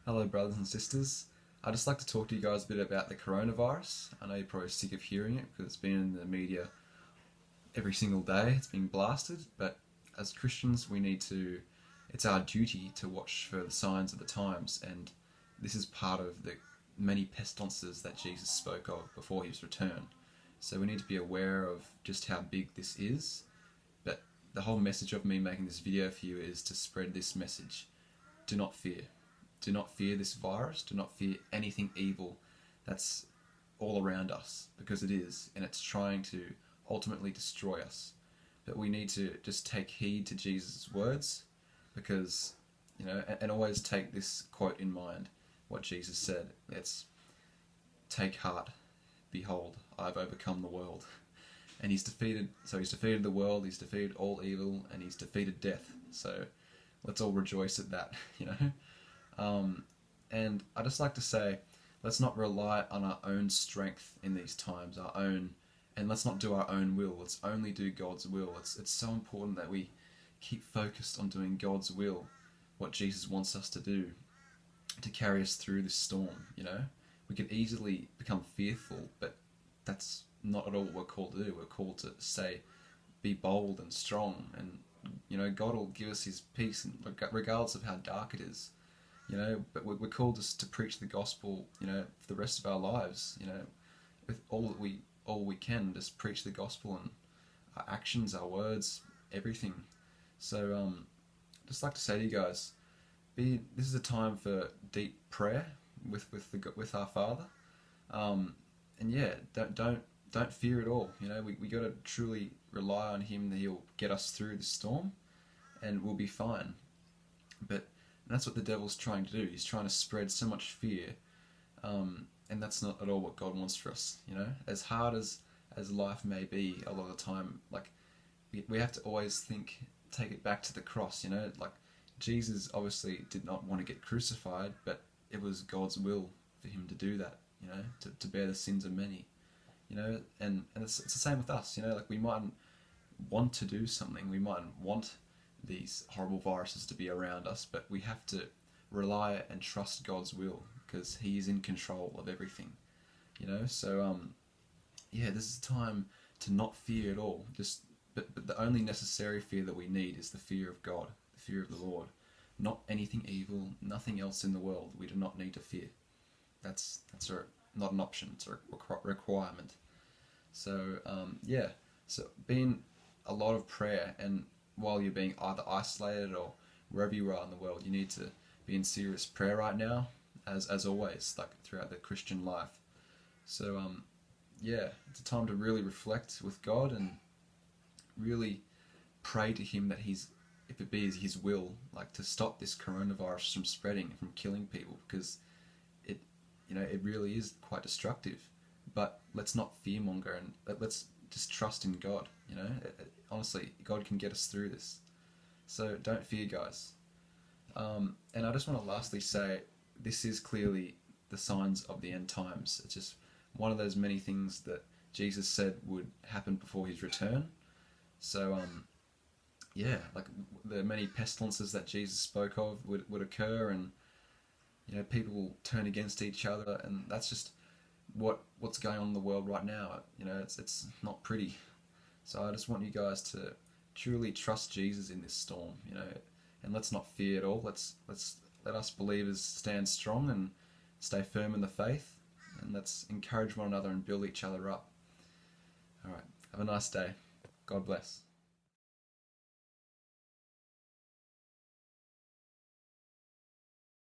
Hello brothers and sisters. I'd just like to talk to you guys a bit about the coronavirus. I know you're probably sick of hearing it because it's been in the media every single day. It's being blasted, but as Christians it's our duty to watch for the signs of the times, and this is part of the many pestilences that Jesus spoke of before his return. So we need to be aware of just how big this is, but the whole message of me making this video for you is to spread this message. Do not fear. Do not fear this virus. Do not fear anything evil that's all around us, because it is, and it's trying to ultimately destroy us. But we need to just take heed to Jesus' words, because, and always take this quote in mind, what Jesus said. It's, take heart, behold, I've overcome the world. And he's defeated the world, he's defeated all evil, and he's defeated death. So let's all rejoice at that, And I just like to say, let's not rely on our own strength in these times, and let's not do our own will. Let's only do God's will. It's so important that we keep focused on doing God's will, what Jesus wants us to do, to carry us through this storm. We could easily become fearful, but that's not at all what we're called to do. We're called to say, be bold and strong, and God will give us His peace, regardless of how dark it is. But we're called to preach the gospel, for the rest of our lives, with all we can, just preach the gospel, and our actions, our words, everything. So, just like to say to you guys, this is a time for deep prayer with our Father, and yeah, don't fear at all. We got to truly rely on Him, that He'll get us through the storm, and we'll be fine. But that's what the devil's trying to do. He's trying to spread so much fear, and that's not at all what God wants for us. As hard as life may be, a lot of the time, we have to always take it back to the cross. Jesus obviously did not want to get crucified, but it was God's will for Him to do that. To bear the sins of many. And it's the same with us. We mightn't want to do something. We mightn't want these horrible viruses to be around us, but we have to rely and trust God's will, because He is in control of everything. So this is a time to not fear at all. But the only necessary fear that we need is the fear of God, the fear of the Lord. Not anything evil, nothing else in the world. We do not need to fear. That's not an option. It's a requirement. So so being a lot of prayer, and while you're being either isolated or wherever you are in the world, you need to be in serious prayer right now, as always, throughout the Christian life. So it's a time to really reflect with God and really pray to Him that if it be His will, to stop this coronavirus from spreading, from killing people, because it really is quite destructive. But let's not fearmonger, and let's just trust in God. Honestly, God can get us through this. So don't fear, guys. And I just want to lastly say, this is clearly the signs of the end times. It's just one of those many things that Jesus said would happen before His return. So the many pestilences that Jesus spoke of would occur, and people will turn against each other, and that's just what's going on in the world right now. It's not pretty. So I just want you guys to truly trust Jesus in this storm, and let's not fear at all. Let us believers stand strong and stay firm in the faith, and let's encourage one another and build each other up. Alright, have a nice day. God bless.